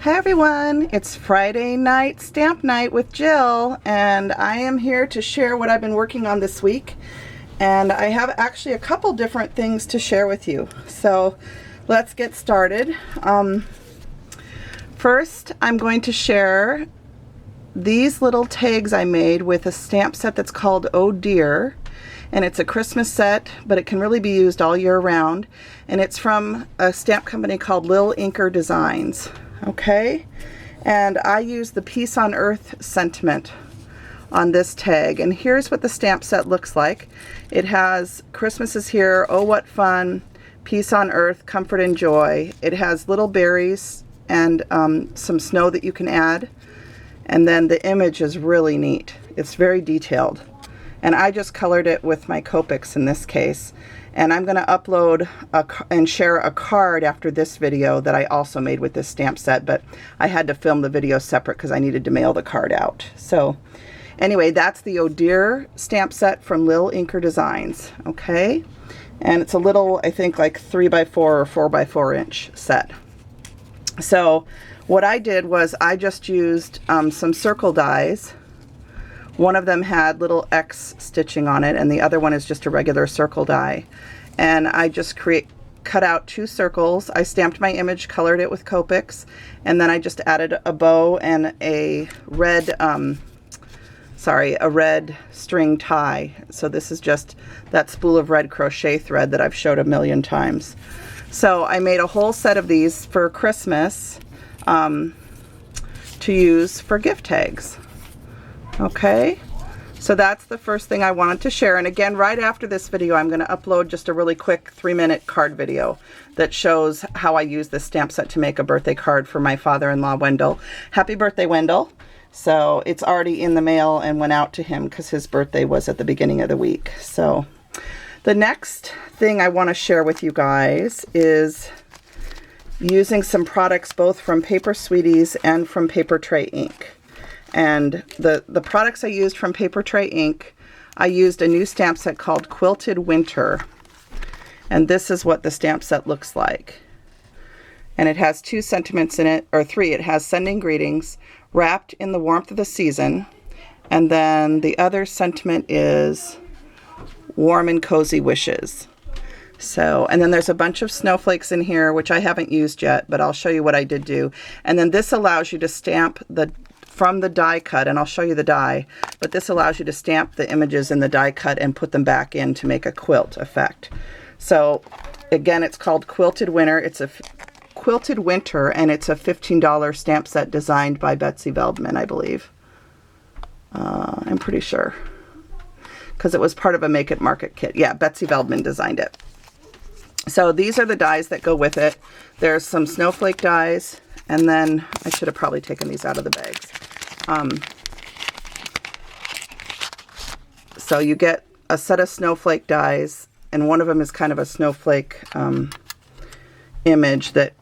Hi everyone, it's Friday night stamp night with Jill, and I am here to share what I've been working on this week. And I have actually a couple different things to share with you. So let's get started. First, I'm going to share these little tags I made with a stamp set that's called Oh Dear. And it's a Christmas set, but it can really be used all year round. And it's from a stamp company called Lil Inker Designs. Okay, and I use the Peace on Earth sentiment on this tag, and here's what the stamp set looks like. It has Christmas is here, oh what fun, peace on earth, comfort and joy. It has little berries and some snow that you can add, and then the image is really neat. It's very detailed, and I just colored it with my Copics in this case. And I'm going to upload and share a card after this video that I also made with this stamp set, but I had to film the video separate because I needed to mail the card out. So anyway, that's the Oh Dear stamp set from Lil Inker Designs. Okay, and it's a little, I think, like 3x4 or 4x4 inch set. So what I did was I just used some circle dies. One of them had little X stitching on it, and the other one is just a regular circle die. And I just cut out 2 circles. I stamped my image, colored it with Copics, and then I just added a bow and a red, a red string tie. So this is just that spool of red crochet thread that I've showed a million times. So I made a whole set of these for Christmas to use for gift tags. Okay, so that's the first thing I wanted to share. And again, right after this video, I'm going to upload just a really quick 3-minute card video that shows how I use this stamp set to make a birthday card for my father-in-law, Wendell. Happy birthday, Wendell. So it's already in the mail and went out to him because his birthday was at the beginning of the week. So the next thing I want to share with you guys is using some products both from Paper Sweeties and from Paper Tray Ink. And the products I used from Paper Tray Ink, I used a new stamp set called Quilted Winter. And this is what the stamp set looks like. And it has 2 sentiments in it, or 3. It has sending greetings, wrapped in the warmth of the season. And then the other sentiment is warm and cozy wishes. So, and then there's a bunch of snowflakes in here, which I haven't used yet, but I'll show you what I did do. And then this allows you to stamp from the die cut, and I'll show you the die, but this allows you to stamp the images in the die cut and put them back in to make a quilt effect. So again, it's called Quilted Winter. It's a Quilted Winter, and it's a $15 stamp set designed by Betsy Veldman, I believe. I'm pretty sure, because it was part of a Make It Market kit. Yeah, Betsy Veldman designed it. So these are the dies that go with it. There's some snowflake dies, and then I should have probably taken these out of the bags. So you get a set of snowflake dies, and one of them is kind of a snowflake image that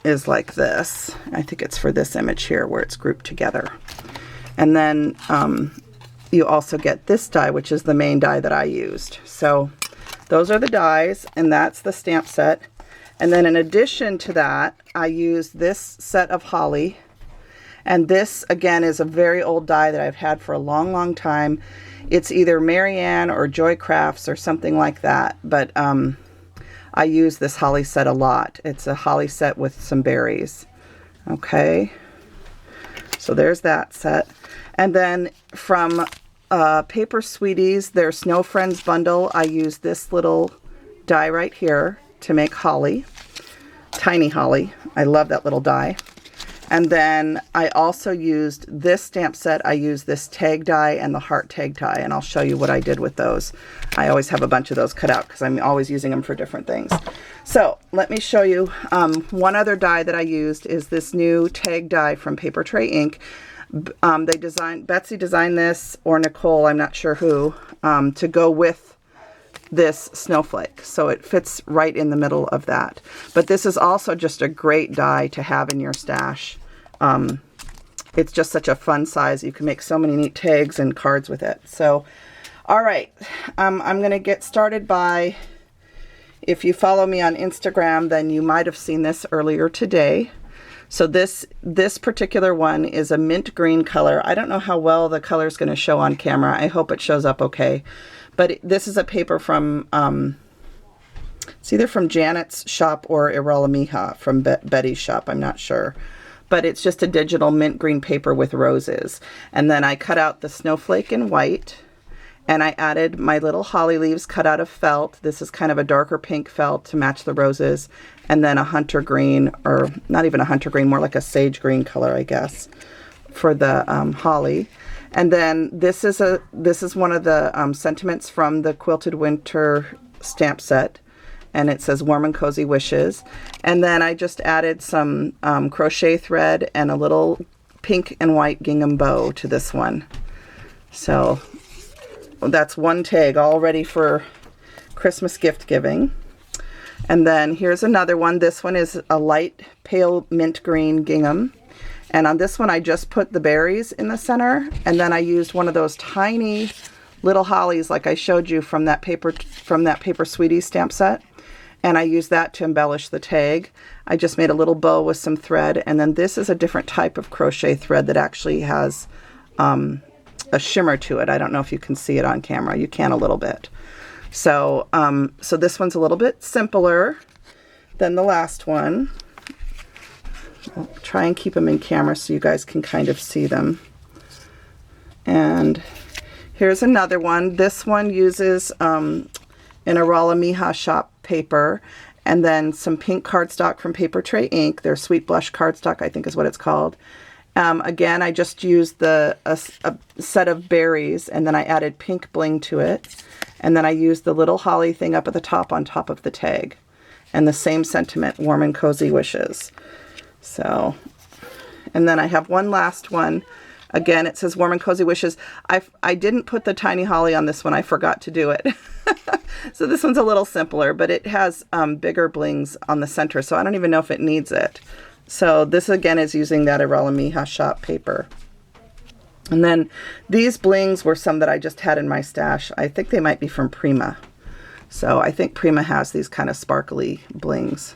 is like this. I think it's for this image here where it's grouped together. And then you also get this die, which is the main die that I used. So those are the dies, and that's the stamp set. And then in addition to that, I used this set of holly. And this, again, is a very old die that I've had for a long, long time. It's either Marianne or Joy Crafts or something like that. But I use this holly set a lot. It's a holly set with some berries. Okay. So there's that set. And then from Paper Sweeties, their Snow Friends bundle, I use this little die right here to make holly. Tiny holly. I love that little die. And then I also used this stamp set. I used this tag die and the heart tag die, and I'll show you what I did with those. I always have a bunch of those cut out because I'm always using them for different things. So let me show you one other die that I used is this new tag die from Paper Tray Ink. Betsy designed this, or Nicole, I'm not sure who, to go with this snowflake. So it fits right in the middle of that. But this is also just a great die to have in your stash. It's just such a fun size. You can make so many neat tags and cards with it. So, all right, I'm going to get started by, if you follow me on Instagram, then you might have seen this earlier today. So this particular one is a mint green color. I don't know how well the color is going to show on camera. I hope it shows up okay. But this is a paper from, it's either from Janet's shop or Irala Mija from Betty's shop. I'm not sure. But it's just a digital mint green paper with roses. And then I cut out the snowflake in white. And I added my little holly leaves cut out of felt. This is kind of a darker pink felt to match the roses. And then a hunter green, or not even a hunter green, more like a sage green color, I guess, for the holly. And then this is one of the sentiments from the Quilted Winter stamp set. And it says Warm and Cozy Wishes. And then I just added some crochet thread and a little pink and white gingham bow to this one. So that's one tag all ready for Christmas gift giving. And then here's another one. This one is a light pale mint green gingham. And on this one I just put the berries in the center, and then I used one of those tiny little hollies like I showed you from that Paper Sweeties stamp set. And I used that to embellish the tag. I just made a little bow with some thread, and then this is a different type of crochet thread that actually has a shimmer to it. I don't know if you can see it on camera. You can a little bit. So, so this one's a little bit simpler than the last one. I'll try and keep them in camera so you guys can kind of see them. And here's another one. This one uses an Irala Mija shop paper and then some pink cardstock from Paper Tray Ink. Their Sweet Blush cardstock, I think is what it's called. Again, I just used a set of berries, and then I added pink bling to it. And then I used the little holly thing up at the top on top of the tag. And the same sentiment, Warm and Cozy Wishes. So, and then I have one last one. Again, it says Warm and Cozy Wishes. I didn't put the tiny holly on this one. I forgot to do it. So this one's a little simpler, but it has bigger blings on the center, so I don't even know if it needs it. So this again is using that Irala Mija shop paper. And then these blings were some that I just had in my stash. I think they might be from Prima. So I think Prima has these kind of sparkly blings.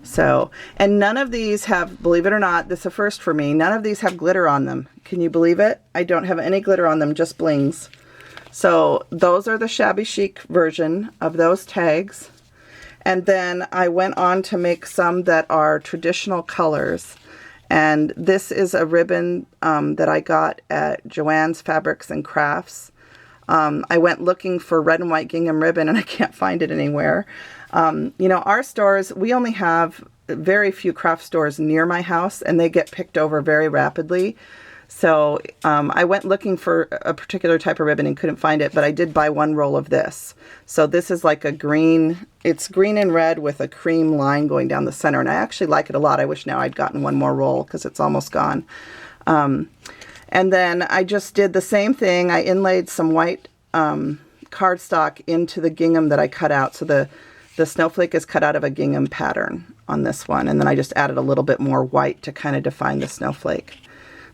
So, and none of these have, believe it or not, this is a first for me, none of these have glitter on them. Can you believe it? I don't have any glitter on them, just blings. So those are the shabby chic version of those tags. And then I went on to make some that are traditional colors. And this is a ribbon that I got at Joann's Fabrics and Crafts. I went looking for red and white gingham ribbon and I can't find it anywhere. You know, our stores, we only have very few craft stores near my house, and they get picked over very rapidly. So I went looking for a particular type of ribbon and couldn't find it, but I did buy one roll of this. So this is like a green, it's green and red with a cream line going down the center, and I actually like it a lot. I wish now I'd gotten one more roll because it's almost gone. And then I just did the same thing. I inlaid some white cardstock into the gingham that I cut out. So the snowflake is cut out of a gingham pattern on this one, and then I just added a little bit more white to kind of define the snowflake.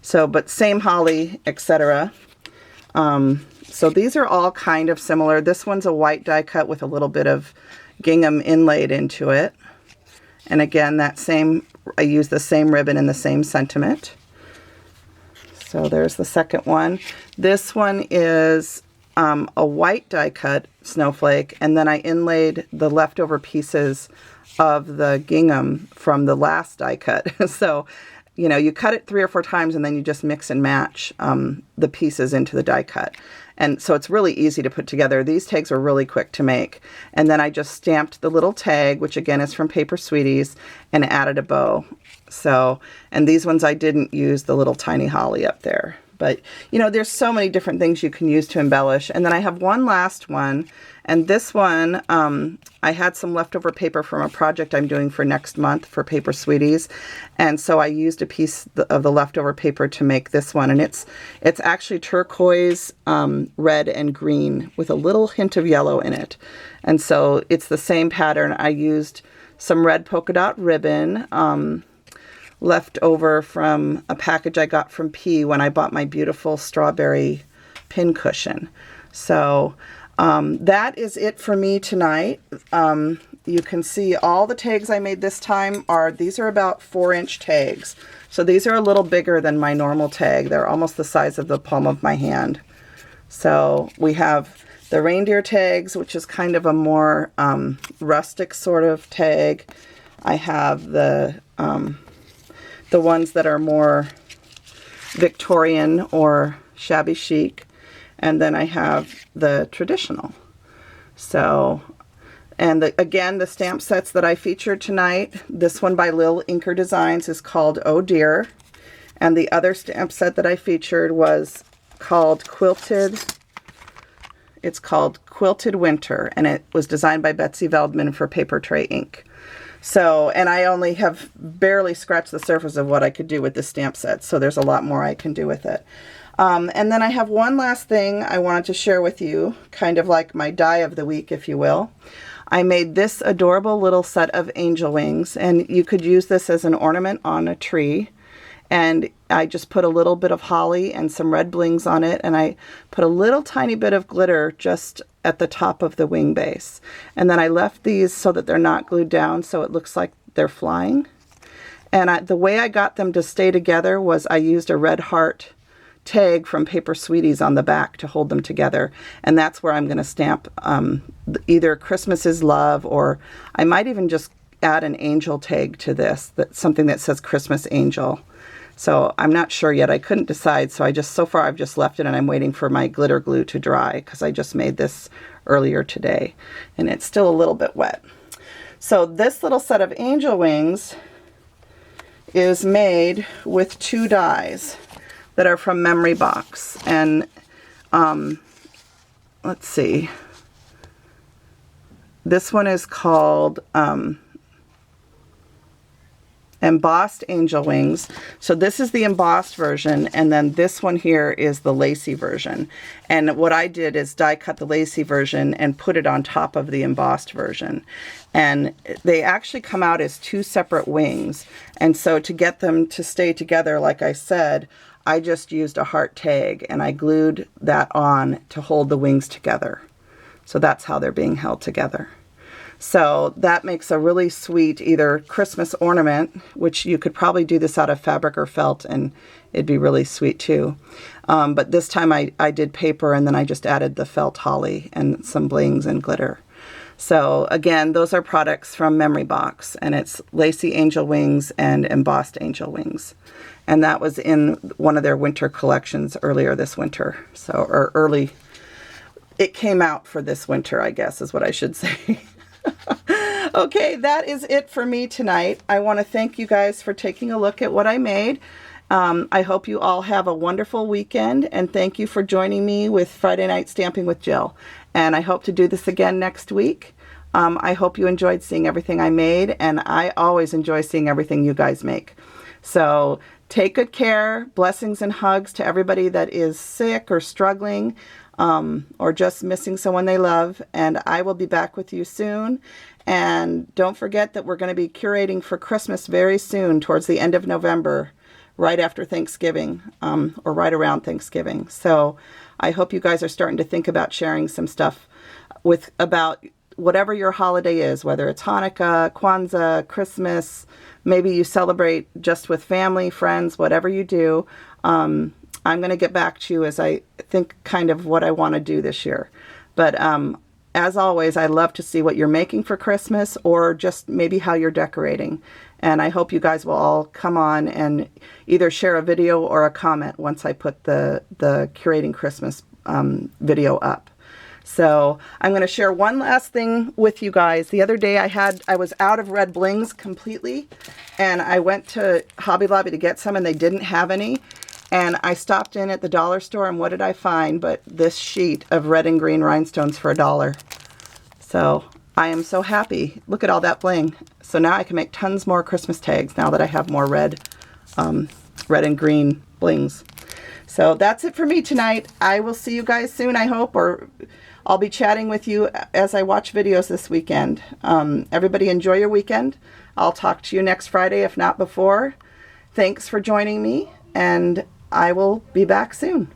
So, but same holly, etc. So these are all kind of similar. This one's a white die cut with a little bit of gingham inlaid into it. And again, that same, I used the same ribbon and the same sentiment. So there's the second one. This one is a white die cut snowflake, and then I inlaid the leftover pieces of the gingham from the last die cut. So, you know, you cut it 3 or 4 times and then you just mix and match the pieces into the die cut. And so it's really easy to put together. These tags are really quick to make. And then I just stamped the little tag, which again is from Paper Sweeties, and added a bow. So, and these ones I didn't use the little tiny holly up there. But, you know, there's so many different things you can use to embellish. And then I have one last one. And this one, I had some leftover paper from a project I'm doing for next month for Paper Sweeties. And so I used a piece of the leftover paper to make this one. And it's actually turquoise, red, and green with a little hint of yellow in it. And so it's the same pattern. I used some red polka dot ribbon, left over from a package I got from P when I bought my beautiful strawberry pin cushion. So that is it for me tonight. you can see all the tags I made this time these are about 4-inch tags. So these are a little bigger than my normal tag. They're almost the size of the palm of my hand. So we have the reindeer tags, which is kind of a more rustic sort of tag. I have the ones that are more Victorian or shabby chic. And then I have the traditional. So, and again, the stamp sets that I featured tonight, this one by Lil Inker Designs is called Oh Dear. And the other stamp set that I featured was called it's called Quilted Winter, and it was designed by Betsy Veldman for Paper Tray Ink. So, and I only have barely scratched the surface of what I could do with this stamp set, so there's a lot more I can do with it. And then I have one last thing I wanted to share with you, kind of like my die of the week, if you will. I made this adorable little set of angel wings, and you could use this as an ornament on a tree. And I just put a little bit of holly and some red blings on it, and I put a little tiny bit of glitter just at the top of the wing base. And then I left these so that they're not glued down, so it looks like they're flying. And the way I got them to stay together was I used a red heart tag from Paper Sweeties on the back to hold them together. And that's where I'm going to stamp either Christmas is Love, or I might even just add an angel tag to this, something that says Christmas Angel. So I'm not sure yet. I couldn't decide. So so far I've just left it, and I'm waiting for my glitter glue to dry because I just made this earlier today and it's still a little bit wet. So this little set of angel wings is made with 2 dies that are from Memory Box. And let's see. This one is called Embossed Angel Wings. So this is the embossed version, and then this one here is the lacy version. And what I did is die cut the lacy version and put it on top of the embossed version. And they actually come out as 2 separate wings. And so to get them to stay together, like I said, I just used a heart tag and I glued that on to hold the wings together. So that's how they're being held together. So that makes a really sweet either Christmas ornament, which you could probably do this out of fabric or felt and it'd be really sweet too. But this time I did paper, and then I just added the felt holly and some blings and glitter. So again, those are products from Memory Box, and it's Lacy Angel Wings and Embossed Angel Wings. And that was in one of their winter collections earlier this winter. It came out for this winter, I guess is what I should say. Okay, that is it for me tonight. I want to thank you guys for taking a look at what I made. I hope you all have a wonderful weekend, and thank you for joining me with Friday Night Stamping with Jill. And I hope to do this again next week. I hope you enjoyed seeing everything I made, and I always enjoy seeing everything you guys make. So take good care. Blessings and hugs to everybody that is sick or struggling, or just missing someone they love. And I will be back with you soon. And don't forget that we're going to be curating for Christmas very soon, towards the end of November, right after Thanksgiving, or right around Thanksgiving. So I hope you guys are starting to think about sharing some stuff about whatever your holiday is, whether it's Hanukkah, Kwanzaa, Christmas, maybe you celebrate just with family, friends, whatever you do. I'm going to get back to you as I think kind of what I want to do this year. But as always, I love to see what you're making for Christmas, or just maybe how you're decorating. And I hope you guys will all come on and either share a video or a comment once I put the Curating Christmas video up. So I'm going to share one last thing with you guys. The other day I was out of red blings completely, and I went to Hobby Lobby to get some, and they didn't have any. And I stopped in at the dollar store, and what did I find but this sheet of red and green rhinestones for $1. So I am so happy. Look at all that bling. So now I can make tons more Christmas tags now that I have more red and green blings. So that's it for me tonight. I will see you guys soon, I hope, or I'll be chatting with you as I watch videos this weekend. Everybody enjoy your weekend. I'll talk to you next Friday, if not before. Thanks for joining me, and I will be back soon.